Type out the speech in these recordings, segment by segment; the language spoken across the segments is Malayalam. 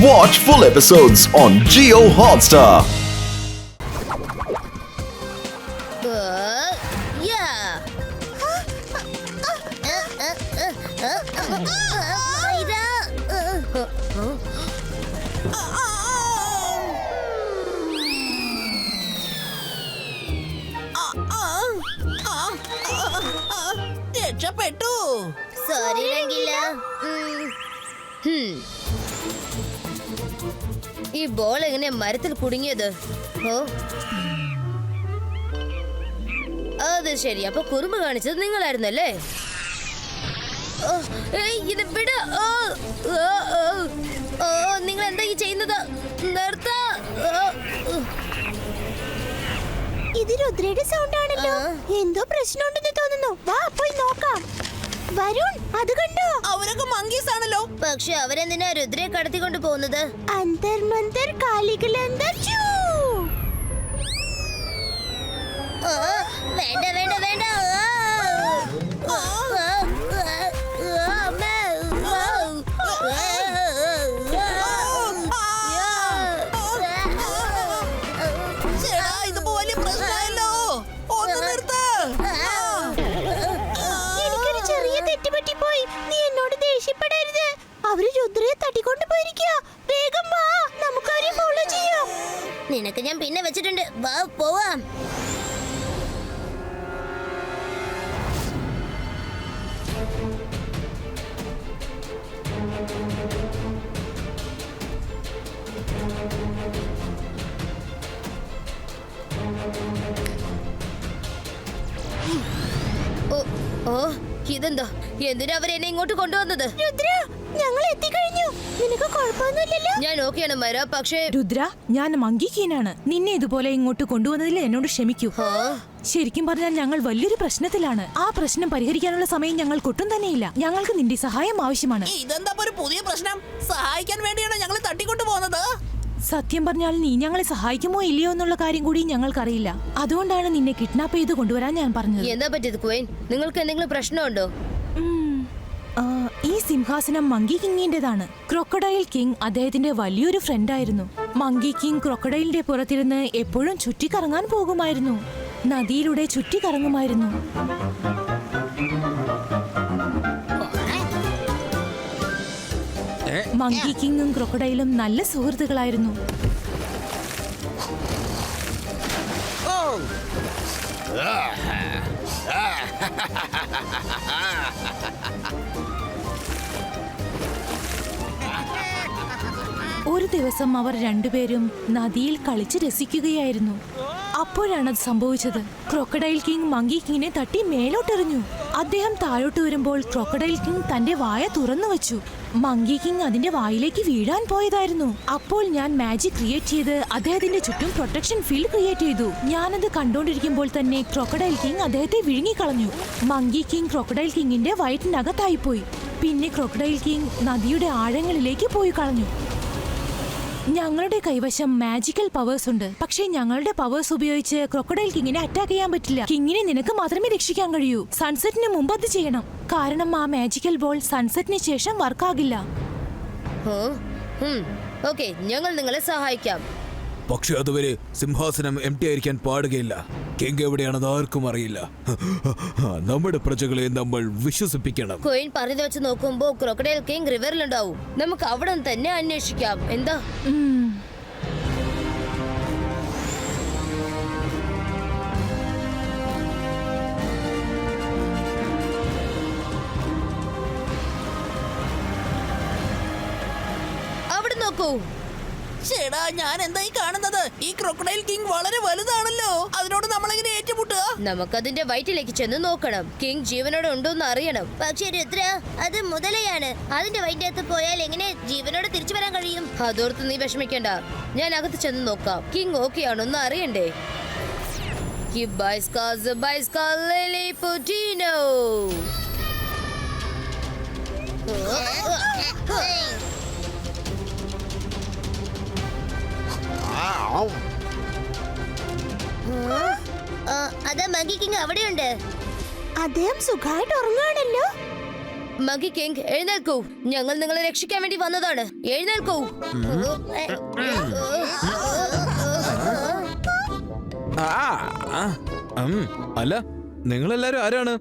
Watch full episodes on Jio Hotstar. രക്ഷപ്പെട്ടു. സോറി രംഗില. ഈ ബോൾ എങ്ങനെ മരത്തിൽ കുടുങ്ങിയത്? ഓ അത് ശരി. അപ്പൊ കുറുമ്പ് കാണിച്ചത് നിങ്ങളായിരുന്നല്ലേ? നിങ്ങൾ എന്താ ഈ ചെയ്യുന്നത്? നിർത്ത. ഇത് രുദ്രയുടെ സൗണ്ട് ആണല്ലോ. എന്തോ പ്രശ്നമുണ്ടെന്ന് തോന്നുന്നു. വാ പോയി നോക്കാം. വരുൺ, അത് കണ്ടോ? അവരൊക്കെ മങ്കീസ് ആണല്ലോ. പക്ഷെ അവരെന്തിനാ രുദ്രയെ കടത്തിക്കൊണ്ട് പോകുന്നത്? അന്തർ മന്തർ കാലികളന്തർ ചൂ. വേണ്ട വേണ്ട വേണ്ട. എനിക്കൊരു ചെറിയ തെറ്റുപറ്റി പോയി. നീ എന്നോട് ദേഷ്യപ്പെടരുത്. അവര് രുദ്രയെ തട്ടിക്കൊണ്ട് പോയിരിക്കുക. വേഗം വാ, നമുക്ക് അവരെ ഫോളോ ചെയ്യാം. നിനക്ക് ഞാൻ പിന്നെ വെച്ചിട്ടുണ്ട്. വാ പോവാം. ഓ ഇതെന്താ? എന്തിനാ അവരെന്നെ ഇങ്ങോട്ട് കൊണ്ടുവന്നത്? രുദ്ര, ഞങ്ങൾ എത്തിക്കഴിഞ്ഞു. നിനക്ക് കുഴപ്പമൊന്നുമില്ലല്ലോ? ഞാൻ ഓക്കെയാണ് മര. പക്ഷേ രുദ്ര, ഞാൻ മങ്കിക്കീനാണ്. നിന്നെ ഇതുപോലെ ഇങ്ങോട്ട് കൊണ്ടുവന്നതിൽ എന്നോട് ക്ഷമിക്കൂ. ശരിക്കും പറഞ്ഞാൽ ഞങ്ങൾ വലിയൊരു പ്രശ്നത്തിലാണ്. ആ പ്രശ്നം പരിഹരിക്കാനുള്ള സമയം ഞങ്ങൾക്കൊട്ടും തന്നെയില്ല. ഞങ്ങൾക്ക് നിന്റെ സഹായം ആവശ്യമാണ്. ഇതെന്താ ഒരു പുതിയ പ്രശ്നം? സഹായിക്കാൻ വേണ്ടിയാണ് ഞങ്ങൾ തട്ടിക്കൊണ്ടു പോകുന്നത്. സത്യം പറഞ്ഞാൽ നീ ഞങ്ങളെ സഹായിക്കുമോ ഇല്ലയോ എന്നുള്ള കാര്യം കൂടി ഞങ്ങൾക്കറിയില്ല. അതുകൊണ്ടാണ് നിന്നെ കിഡ്നാപ്പ് ചെയ്ത് കൊണ്ടുവരാൻ ഞാൻ പറഞ്ഞത്. എന്താ പറ്റിയത് ക്വീൻ? നിങ്ങൾക്ക് എന്തെങ്കിലും പ്രശ്നമുണ്ടോ? ഈ സിംഹാസനം മങ്കി കിങ്ങിന്റേതാണ്. ക്രൊക്കഡൈൽ കിങ് അദ്ദേഹത്തിന്റെ വലിയൊരു ഫ്രണ്ടായിരുന്നു. മങ്കി കിങ് ക്രൊക്കഡൈലിന്റെ പുറത്തിരുന്ന് എപ്പോഴും ചുറ്റിക്കറങ്ങാൻ പോകുമായിരുന്നു. നദിയിലൂടെ ചുറ്റിക്കറങ്ങുമായിരുന്നു. മങ്കി കിങ്ങും ക്രൊക്കഡൈലും നല്ല സുഹൃത്തുക്കളായിരുന്നു. ഒരു ദിവസം അവർ രണ്ടുപേരും നദിയിൽ കളിച്ച് രസിക്കുകയായിരുന്നു. അപ്പോഴാണ് അത് സംഭവിച്ചത്. ക്രൊക്കഡൈൽ കിങ് മങ്കി കിങ്ങിനെ തട്ടി മേലോട്ടെറിഞ്ഞു. അദ്ദേഹം താഴോട്ട് വരുമ്പോൾ ക്രൊക്കഡൈൽ കിങ് തന്റെ വായ തുറന്നു വെച്ചു. മങ്കി കിങ് അതിന്റെ വായിലേക്ക് വീഴാൻ പോയതായിരുന്നു. അപ്പോൾ ഞാൻ മാജിക് ക്രിയേറ്റ് ചെയ്ത് അദ്ദേഹത്തിന്റെ ചുറ്റും പ്രൊട്ടക്ഷൻ ഫീൽഡ് ക്രിയേറ്റ് ചെയ്തു. ഞാനത് കണ്ടോണ്ടിരിക്കുമ്പോൾ തന്നെ ക്രൊക്കഡൈൽ കിങ് അദ്ദേഹത്തെ വിഴുങ്ങിക്കളഞ്ഞു. മങ്കി കിങ് ക്രൊക്കഡൈൽ കിങ്ങിന്റെ വയറ്റിനകത്തായിപ്പോയി. പിന്നെ ക്രൊക്കഡൈൽ കിങ് നദിയുടെ ആഴങ്ങളിലേക്ക് പോയി കളഞ്ഞു. ഞങ്ങളുടെ കൈവശം മാജിക്കൽ പവേഴ്സ് ഉണ്ട്. പക്ഷേ ഞങ്ങളുടെ പവേഴ്സ് ഉപയോഗിച്ച് ക്രൊക്കഡൈൽ കിങ്ങിനെ അറ്റാക്ക് ചെയ്യാൻ പറ്റില്ല. കിങ്ങിനെ നിനക്ക് മാത്രമേ രക്ഷിക്കാൻ കഴിയൂ. സൺസെറ്റിന് മുമ്പ് അത് ചെയ്യണം. കാരണം ആ മാജിക്കൽ ബോൾ സൺസെറ്റിന് ശേഷം വർക്കാകില്ല. ഓക്കെ, ഞങ്ങൾ നിങ്ങളെ സഹായിക്കാം. പക്ഷെ അതുവരെ സിംഹാസനം എംടി ആയിരിക്കാൻ പാടുകയില്ല. കിങ് എവിടെയാണെന്ന് ആർക്കും അറിയില്ല. നമ്മുടെ പ്രജകളെ നമ്മൾ വിശ്വസിപ്പിക്കണം. ക്വീൻ പറഞ്ഞു വെച്ച് നോക്കുമ്പോ ക്രൊക്കഡൈൽ കിങ് റിവറിലുണ്ടാവും. നമുക്ക് അവിടെ തന്നെ അന്വേഷിക്കാം. എന്താ? അവിടെ നോക്കൂ. ചേടാ, ഞാൻ എന്തായി കാണുന്നത്? ഈ ക്രൊക്കഡൈൽ കിങ് വളരെ വലുതാണല്ലോ. അതിനോട് നമ്മളെങ്ങനെ ഏറ്റുമുട്ടുക? നമുക്കതിന്റെ വയറ്റിലേക്ക് ചെന്ന് നോക്കണം. കിങ് ജീവനോടെ ഉണ്ടോന്ന് അറിയണം. പക്ഷേ രുദ്ര, അത് മുതലയാണ്. അതിന്റെ വയറ്റിനകത്ത് പോയാൽ എങ്ങനെ ജീവനോടെ തിരിച്ചു വരാൻ കഴിയും? അതോർത്ത് നീ വിഷമിക്കണ്ട. ഞാൻ അകത്ത് ചെന്ന് നോക്കാം. കിങ് ഓക്കെ ആണോന്ന് അറിയണ്ടേ? അദ്ദേഹം സുഖമായിട്ട് ഉറങ്ങുകയാണല്ലോ. മങ്കി കിങ് എഴുന്നേൽക്കൂ. ഞങ്ങൾ നിങ്ങളെ രക്ഷിക്കാൻ വേണ്ടി വന്നതാണ്. എഴുന്നേൽക്കൂ. അല്ല, നിങ്ങളെല്ലാരും ആരാണ്?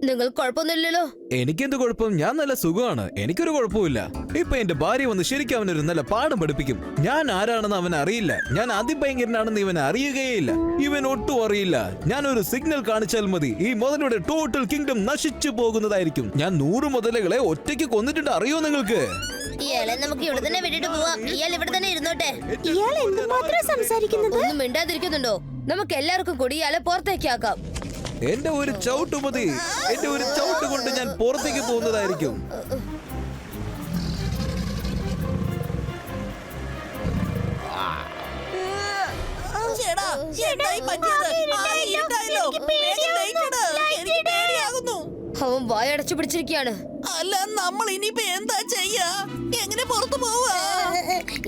നിങ്ങൾ കുഴപ്പമൊന്നുമില്ലല്ലോ. എനിക്കെന്ത് കുഴപ്പം? ഞാൻ നല്ല സുഖമാണ്, എനിക്കൊരു കുഴപ്പമില്ല. ഇപ്പൊ എന്റെ ഭാര്യ വന്ന് ശരിക്കും അവനൊരു നല്ല പാഠം പഠിപ്പിക്കും. ഞാൻ ആരാണെന്ന് അവൻ അറിയില്ല, ഞാൻ അതിഭയങ്കരനാണെന്ന് ഇവൻ അറിയുകയില്ല. ഇവൻ ഒട്ടും അറിയില്ല. ഞാൻ ഒരു സിഗ്നൽ കാണിച്ചാൽ മതി, ഈ മുതലയുടെ ടോട്ടൽ കിങ്ഡം നശിച്ചു പോകുന്നതായിരിക്കും. ഞാൻ 100 മുതലകളെ ഒറ്റയ്ക്ക് കൊന്നിട്ടുണ്ട്, അറിയോ നിങ്ങൾക്ക്? ഇയാളെ നമുക്ക് ഇവിടെ തന്നെ വിട്ടിട്ട് പോവാം. ഇയാൾ ഇവിടെ തന്നെ ഇരുന്നോട്ടെ. ഇയാൾ എന്തുമാത്രം സംസാരിക്കുന്നത്? ഒന്നും മിണ്ടാതിരിക്കുന്നുണ്ടോ? നമുക്ക് എല്ലാവർക്കും കൂടി ഇയാളെ പുറത്തേക്കാക്കാം. എന്റെ ഒരു ചവിട്ട് മതി, എന്റെ ഒരു ചവിട്ട് കൊണ്ട് ഞാൻ പുറത്തേക്ക് പോകുന്നതായിരിക്കും. ചേടാ, എന്തായി പറ്റിയത്? ഇരുട്ടായല്ലോ. വേഗം light ഇട്. എനിക്ക് പേടിയാകുന്നു. അവൻ വായടച്ചു പിടിച്ചിരിക്കുകയാണ്. അല്ല, നമ്മൾ ഇനിയിപ്പോ എന്താ ചെയ്യാ? എങ്ങനെ പുറത്തു പോവാ?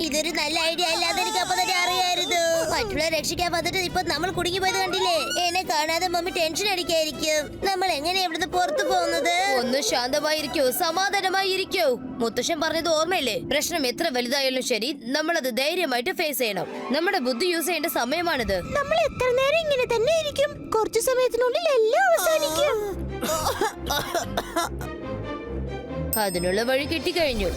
ഇതൊരു നല്ല ഐഡിയ അല്ലാതെ എനിക്ക് അപ്പൊ തന്നെ അറിയായിരുന്നു. മറ്റുള്ളവരെ രക്ഷിക്കാൻ വന്നിട്ട് ഇപ്പൊ നമ്മൾ കുടുങ്ങി പോയത് കണ്ടില്ലേ? എന്നെ കാണാതെ മമ്മി ടെൻഷൻ അടിക്കായിരിക്കും. നമ്മൾ എങ്ങനെ ഇവിടുന്ന് പുറത്തു പോകുന്നത്? ഒന്ന് ശാന്തമായിരിക്കൂ, സമാധാനമായിരിക്കൂ. മുത്തശ്ശൻ പറഞ്ഞത് ഓർമ്മയില്ലേ? പ്രശ്നം എത്ര വലുതായാലും ശരി, നമ്മളത് ധൈര്യമായിട്ട് ഫേസ് ചെയ്യണം. നമ്മുടെ ബുദ്ധി യൂസ് ചെയ്യേണ്ട സമയമാണിത്. നമ്മൾ എത്ര നേരം ഇങ്ങനെ തന്നെ ഇരിക്കും? കുറച്ചു സമയത്തിനുള്ളിൽ എല്ലാം അവസാനിക്കും. അതിനുള്ള വഴി കിട്ടിക്കഴിഞ്ഞു.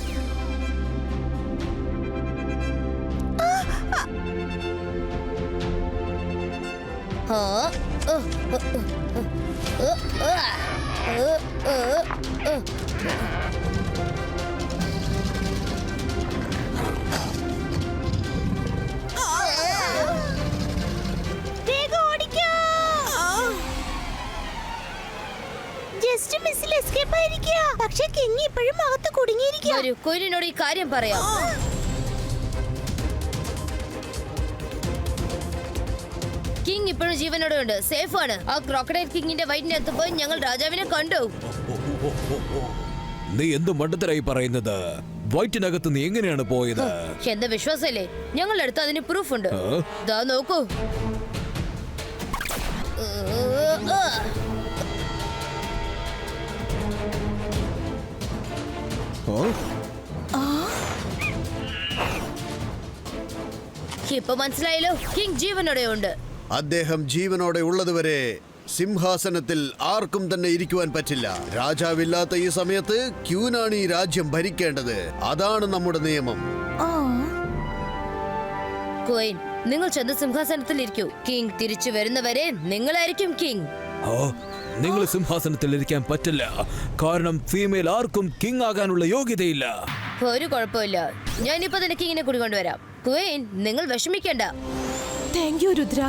വേഗം ഓടിക്കോ. ജസ്റ്റ് മിസ്സിൽ എസ്കേപ്പ് ആയിരിക്കുക. പക്ഷേ കിങ് ഇപ്പോഴും അകത്ത് കുടുങ്ങിയിരിക്കുക. ഒരു കുയിലിനോട് ഈ കാര്യം പറയാം. കിങ് ഇപ്പോഴും ജീവനോടെ ഉണ്ട്, സേഫ് ആണ്. ആ ക്രോക്കഡൈൽ കിങ്ങിന്റെ വയറ്റിനകത്ത് പോയി ഞങ്ങൾ രാജാവിനെ കണ്ടു. നീ എന്ത് മണ്ടത്തരായി പറയുന്നത്? വയറ്റിനകത്ത് നീ എങ്ങനെയാണ് പോയത്? എന്താ വിശ്വാസല്ലേ? ഞങ്ങളുടെ അടുത്ത് അതിന് പ്രൂഫ് ഉണ്ട്. ദാ നോക്കൂ. ഇപ്പൊ മനസ്സിലായല്ലോ, കിങ് ജീവനോടെ ഉണ്ട്. അദ്ദേഹം ജീവനോടെ ഉള്ളതുവരെ സിംഹാസനത്തിൽ ആർക്കും തന്നെ ഇരിക്കുവാൻ പറ്റില്ല. രാജാവില്ലാത്ത ഈ സമയത്ത് ക്യൂനാണ് ഈ രാജ്യം ഭരിക്കേണ്ടത്. അതാണ് നമ്മുടെ നിയമം. ക്വീൻ, നിങ്ങൾ ചെന്ന് സിംഹാസനത്തിൽ ഇരിക്കൂ. കിങ് തിരിച്ചു വരുന്നവരെ നിങ്ങളായിരിക്കും കിങ്. നിങ്ങൾ സിംഹാസനത്തിൽ ഇരിക്കാൻ പറ്റില്ല, കാരണം ഫീമെയിൽ ആർക്കും കിങ് ആകാനുള്ള യോഗ്യതയില്ല. ഒരു കുഴപ്പമില്ല, ഞാനിപ്പോ തന്നെ കിങ്ങിനെ കൂടി കൊണ്ടുവരാം. ക്വീൻ, നിങ്ങൾ വിഷമിക്കേണ്ട. Thank you Rudra.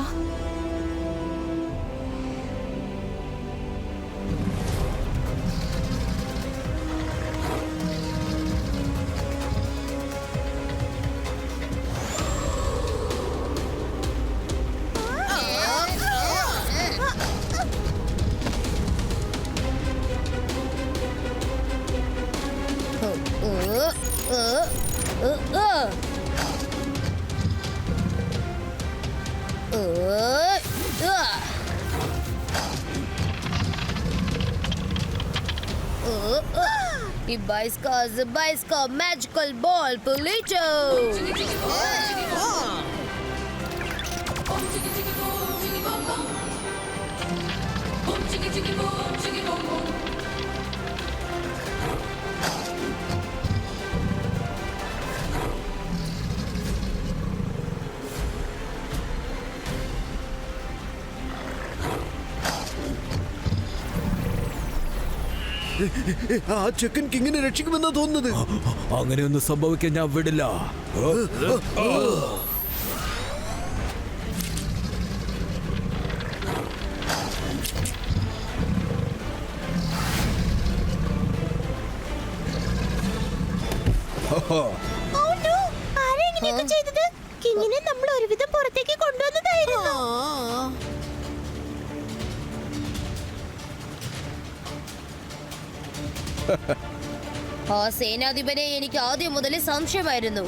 E Baisca Magical Ball Polito. ആ ചെക്കൻ കിങ്ങിനെ രക്ഷിക്കുമെന്നാ തോന്നുന്നത്. അങ്ങനെയൊന്നും സംഭവിക്കാൻ ഞാൻ വിടില്ല. ആരെങ്ങനെയൊക്കെ ചെയ്തത്? കിങ്ങിനെ നമ്മൾ ഒരുവിധം പുറത്തേക്ക് കൊണ്ടുവന്നതായിരുന്നു. ആ സേനാധിപനെ എനിക്ക് ആദ്യം മുതലേ സംശയമായിരുന്നു.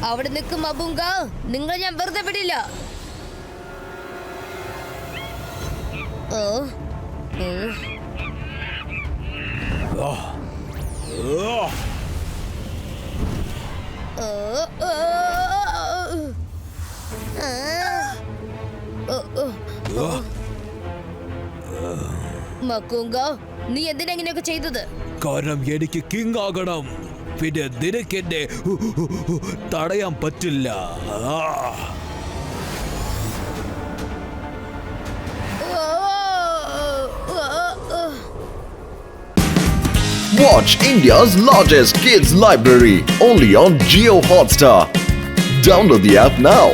അവിടെ നിൽക്കും മബുങ്ക, നിങ്ങൾ ഞാൻ വെറുതെ വിടില്ല. ഓ മക്കുങ്ക, നീ എന്തിനാ ഇങ്ങനെയൊക്കെ ചെയ്തത്? കാരണം എനിക്ക് കിങ് ആകണം. പിന്നെ നിനക്ക് എന്നെ തടയാൻ പറ്റില്ല. Watch India's largest kids library only on Jio Hotstar. Download the app now.